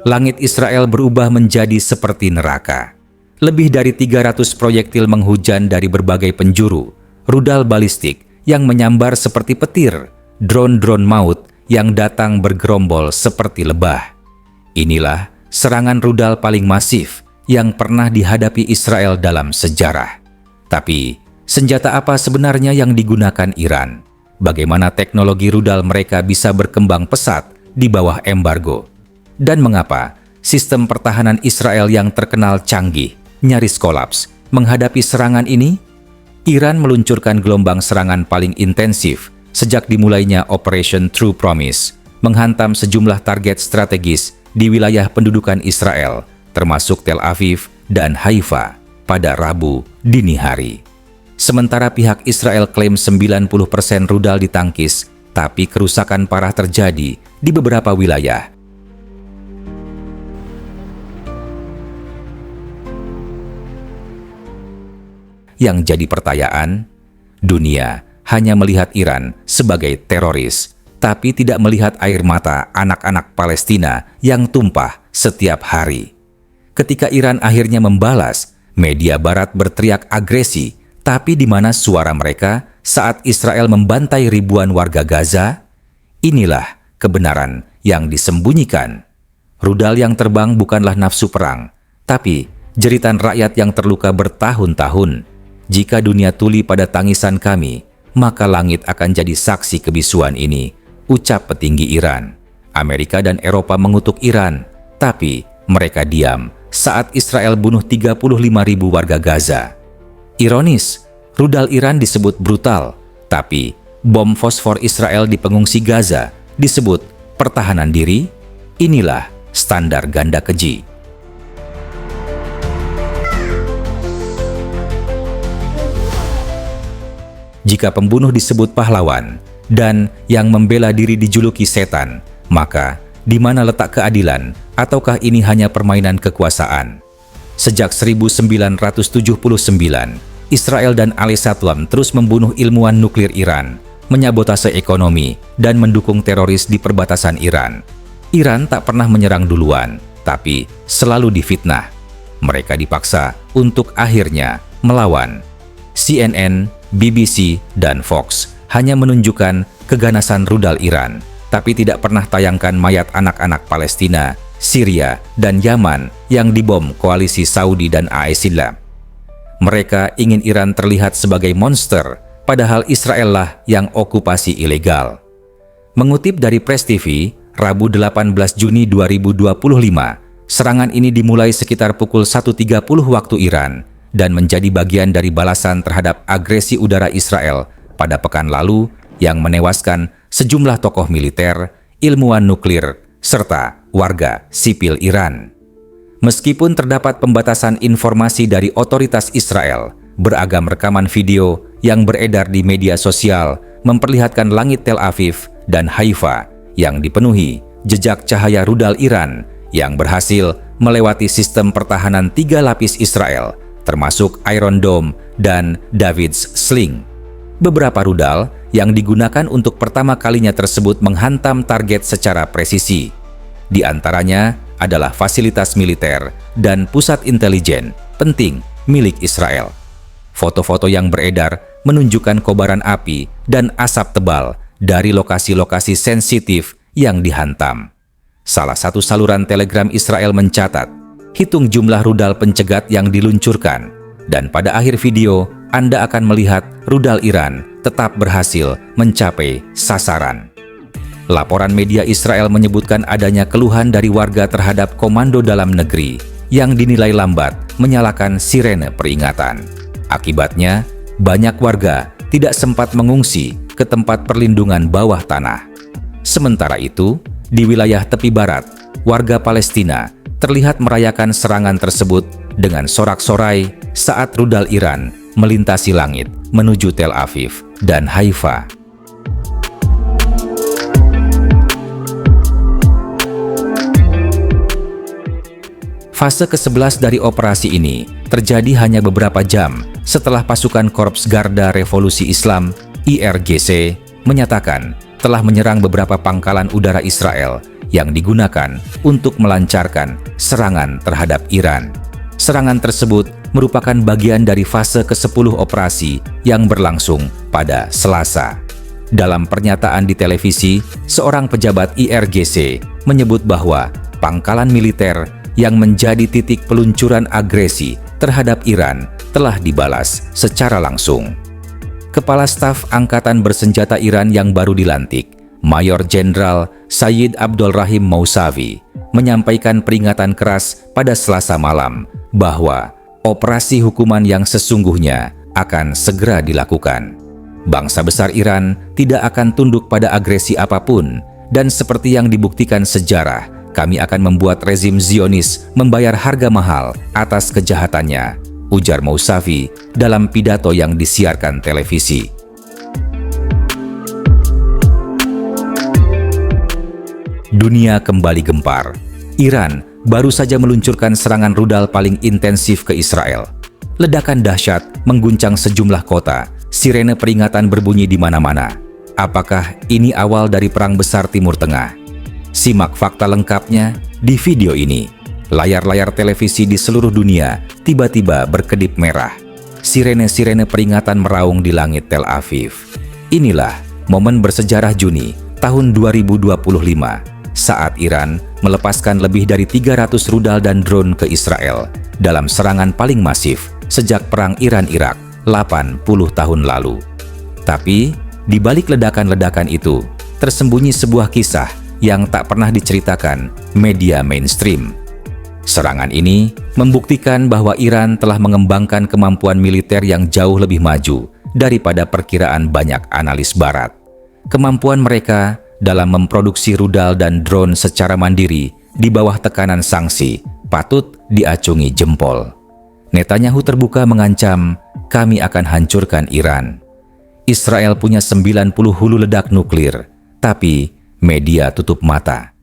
langit Israel berubah menjadi seperti neraka. Lebih dari 300 proyektil menghujan dari berbagai penjuru, rudal balistik yang menyambar seperti petir, drone-drone maut yang datang bergerombol seperti lebah. Inilah serangan rudal paling masif yang pernah dihadapi Israel dalam sejarah. Tapi, senjata apa sebenarnya yang digunakan Iran? Bagaimana teknologi rudal mereka bisa berkembang pesat di bawah embargo? Dan mengapa sistem pertahanan Israel yang terkenal canggih nyaris kolaps menghadapi serangan ini? Iran meluncurkan gelombang serangan paling intensif sejak dimulainya Operation True Promise, menghantam sejumlah target strategis di wilayah pendudukan Israel, termasuk Tel Aviv dan Haifa pada Rabu dini hari. Sementara pihak Israel klaim 90% rudal ditangkis, tapi kerusakan parah terjadi di beberapa wilayah. Yang jadi pertanyaan, dunia hanya melihat Iran sebagai teroris, tapi tidak melihat air mata anak-anak Palestina yang tumpah setiap hari. Ketika Iran akhirnya membalas, media Barat berteriak agresi, tapi di mana suara mereka saat Israel membantai ribuan warga Gaza? Inilah kebenaran yang disembunyikan. Rudal yang terbang bukanlah nafsu perang, tapi jeritan rakyat yang terluka bertahun-tahun. Jika dunia tuli pada tangisan kami, maka langit akan jadi saksi kebisuan ini, ucap petinggi Iran. Amerika dan Eropa mengutuk Iran, tapi mereka diam saat Israel bunuh 35.000 warga Gaza. Ironis, rudal Iran disebut brutal, tapi bom fosfor Israel di pengungsi Gaza disebut pertahanan diri. Inilah standar ganda keji. Jika pembunuh disebut pahlawan dan yang membela diri dijuluki setan, maka di mana letak keadilan, ataukah ini hanya permainan kekuasaan? Sejak 1979, Israel dan Ali Satlam terus membunuh ilmuwan nuklir Iran, menyabotase ekonomi, dan mendukung teroris di perbatasan Iran. Iran tak pernah menyerang duluan, tapi selalu difitnah. Mereka dipaksa untuk akhirnya melawan. CNN, BBC, dan Fox hanya menunjukkan keganasan rudal Iran, tapi tidak pernah tayangkan mayat anak-anak Palestina, Syria, dan Yaman yang dibom koalisi Saudi dan AS. Mereka ingin Iran terlihat sebagai monster, padahal Israel lah yang okupasi ilegal. Mengutip dari Press TV, Rabu 18 Juni 2025, serangan ini dimulai sekitar pukul 1.30 waktu Iran dan menjadi bagian dari balasan terhadap agresi udara Israel pada pekan lalu yang menewaskan sejumlah tokoh militer, ilmuwan nuklir, serta warga sipil Iran. Meskipun terdapat pembatasan informasi dari otoritas Israel, beragam rekaman video yang beredar di media sosial memperlihatkan langit Tel Aviv dan Haifa yang dipenuhi jejak cahaya rudal Iran yang berhasil melewati sistem pertahanan 3 lapis Israel, termasuk Iron Dome dan David's Sling. Beberapa rudal yang digunakan untuk pertama kalinya tersebut menghantam target secara presisi. Di antaranya adalah fasilitas militer dan pusat intelijen penting milik Israel. Foto-foto yang beredar menunjukkan kobaran api dan asap tebal dari lokasi-lokasi sensitif yang dihantam. Salah satu saluran Telegram Israel mencatat, hitung jumlah rudal pencegat yang diluncurkan, dan pada akhir video Anda akan melihat rudal Iran tetap berhasil mencapai sasaran. Laporan media Israel menyebutkan adanya keluhan dari warga terhadap komando dalam negeri yang dinilai lambat menyalakan sirene peringatan. Akibatnya, banyak warga tidak sempat mengungsi ke tempat perlindungan bawah tanah. Sementara itu, di wilayah tepi barat, warga Palestina terlihat merayakan serangan tersebut dengan sorak-sorai saat rudal Iran melintasi langit menuju Tel Aviv dan Haifa. Fase ke-11 dari operasi ini terjadi hanya beberapa jam setelah pasukan Korps Garda Revolusi Islam (IRGC) menyatakan telah menyerang beberapa pangkalan udara Israel yang digunakan untuk melancarkan serangan terhadap Iran. Serangan tersebut merupakan bagian dari fase ke-10 operasi yang berlangsung pada Selasa. Dalam pernyataan di televisi, seorang pejabat IRGC menyebut bahwa pangkalan militer yang menjadi titik peluncuran agresi terhadap Iran telah dibalas secara langsung. Kepala Staf Angkatan Bersenjata Iran yang baru dilantik, Mayor Jenderal Sayyid Abdul Rahim Mousavi, menyampaikan peringatan keras pada Selasa malam bahwa operasi hukuman yang sesungguhnya akan segera dilakukan. Bangsa besar Iran tidak akan tunduk pada agresi apapun, dan seperti yang dibuktikan sejarah, kami akan membuat rezim Zionis membayar harga mahal atas kejahatannya, ujar Mousavi dalam pidato yang disiarkan televisi. Dunia kembali gempar. Iran baru saja meluncurkan serangan rudal paling intensif ke Israel. Ledakan dahsyat mengguncang sejumlah kota, sirene peringatan berbunyi di mana-mana. Apakah ini awal dari perang besar Timur Tengah? Simak fakta lengkapnya di video ini. Layar-layar televisi di seluruh dunia tiba-tiba berkedip merah. Sirene-sirene peringatan meraung di langit Tel Aviv. Inilah momen bersejarah Juni tahun 2025 saat Iran melepaskan lebih dari 300 rudal dan drone ke Israel dalam serangan paling masif sejak Perang Iran-Irak 80 tahun lalu. Tapi, di balik ledakan-ledakan itu, tersembunyi sebuah kisah yang tak pernah diceritakan media mainstream. Serangan ini membuktikan bahwa Iran telah mengembangkan kemampuan militer yang jauh lebih maju daripada perkiraan banyak analis Barat. Kemampuan mereka dalam memproduksi rudal dan drone secara mandiri di bawah tekanan sanksi patut diacungi jempol. Netanyahu terbuka mengancam, kami akan hancurkan Iran. Israel punya 90 hulu ledak nuklir, tapi media tutup mata.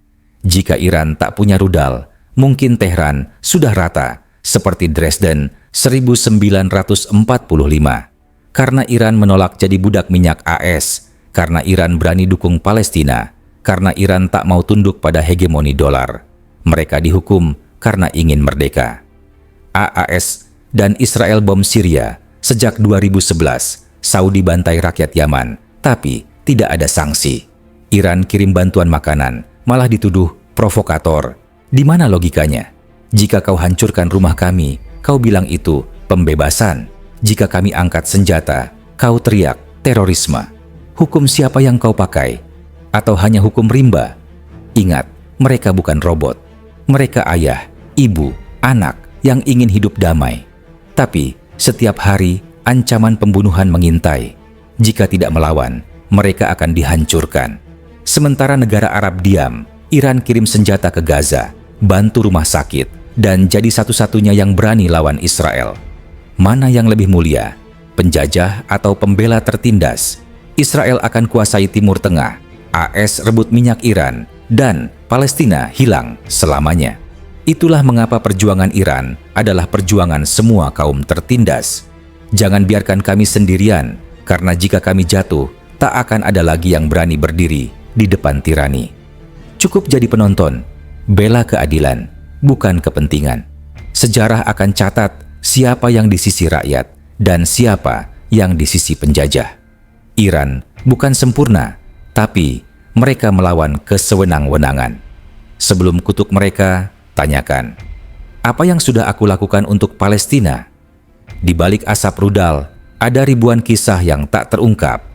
Jika Iran tak punya rudal, mungkin Tehran sudah rata seperti Dresden 1945. Karena Iran menolak jadi budak minyak AS, karena Iran berani dukung Palestina, karena Iran tak mau tunduk pada hegemoni dolar. Mereka dihukum karena ingin merdeka. AAS dan Israel bom Syria sejak 2011, Saudi bantai rakyat Yaman, tapi tidak ada sanksi. Iran kirim bantuan makanan, malah dituduh provokator. Di mana logikanya? Jika kau hancurkan rumah kami, kau bilang itu pembebasan. Jika kami angkat senjata, kau teriak terorisme. Hukum siapa yang kau pakai? Atau hanya hukum rimba? Ingat, mereka bukan robot. Mereka ayah, ibu, anak yang ingin hidup damai. Tapi setiap hari ancaman pembunuhan mengintai. Jika tidak melawan, mereka akan dihancurkan. Sementara negara Arab diam, Iran kirim senjata ke Gaza, bantu rumah sakit, dan jadi satu-satunya yang berani lawan Israel. Mana yang lebih mulia? Penjajah atau pembela tertindas? Israel akan kuasai Timur Tengah, AS rebut minyak Iran, dan Palestina hilang selamanya. Itulah mengapa perjuangan Iran adalah perjuangan semua kaum tertindas. Jangan biarkan kami sendirian, karena jika kami jatuh, tak akan ada lagi yang berani berdiri di depan tirani. Cukup jadi penonton, bela keadilan, bukan kepentingan. Sejarah akan catat siapa yang di sisi rakyat dan siapa yang di sisi penjajah. Iran bukan sempurna, tapi mereka melawan kesewenang-wenangan. Sebelum kutuk mereka, tanyakan, apa yang sudah aku lakukan untuk Palestina? Di balik asap rudal, ada ribuan kisah yang tak terungkap.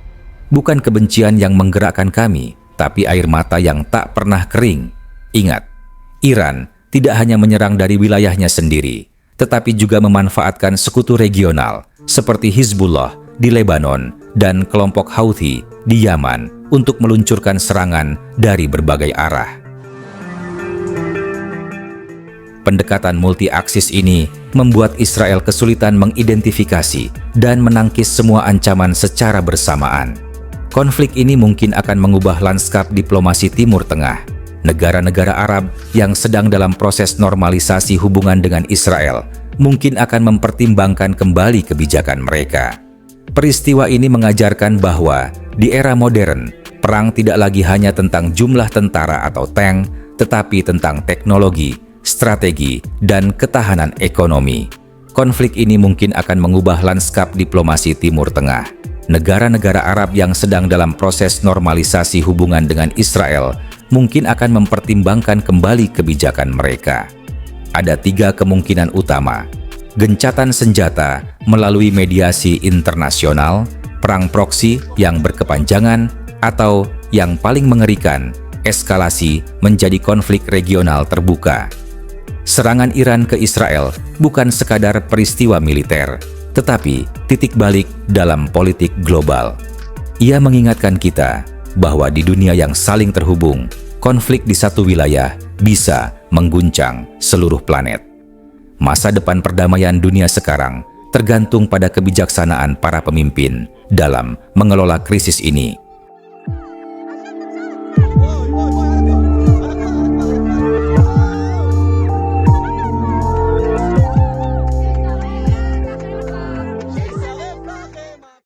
Bukan kebencian yang menggerakkan kami, tapi air mata yang tak pernah kering. Ingat, Iran tidak hanya menyerang dari wilayahnya sendiri, tetapi juga memanfaatkan sekutu regional seperti Hizbullah di Lebanon dan kelompok Houthi di Yaman untuk meluncurkan serangan dari berbagai arah. Pendekatan multi-aksis ini membuat Israel kesulitan mengidentifikasi dan menangkis semua ancaman secara bersamaan. Konflik ini mungkin akan mengubah lanskap diplomasi Timur Tengah. Negara-negara Arab yang sedang dalam proses normalisasi hubungan dengan Israel mungkin akan mempertimbangkan kembali kebijakan mereka. Peristiwa ini mengajarkan bahwa di era modern, perang tidak lagi hanya tentang jumlah tentara atau tank, tetapi tentang teknologi, strategi, dan ketahanan ekonomi. Konflik ini mungkin akan mengubah lanskap diplomasi Timur Tengah. Negara-negara Arab yang sedang dalam proses normalisasi hubungan dengan Israel mungkin akan mempertimbangkan kembali kebijakan mereka. Ada 3 kemungkinan utama: gencatan senjata melalui mediasi internasional, perang proksi yang berkepanjangan, atau yang paling mengerikan, eskalasi menjadi konflik regional terbuka. Serangan Iran ke Israel bukan sekadar peristiwa militer, tetapi titik balik dalam politik global. Ia mengingatkan kita bahwa di dunia yang saling terhubung, konflik di satu wilayah bisa mengguncang seluruh planet. Masa depan perdamaian dunia sekarang tergantung pada kebijaksanaan para pemimpin dalam mengelola krisis ini.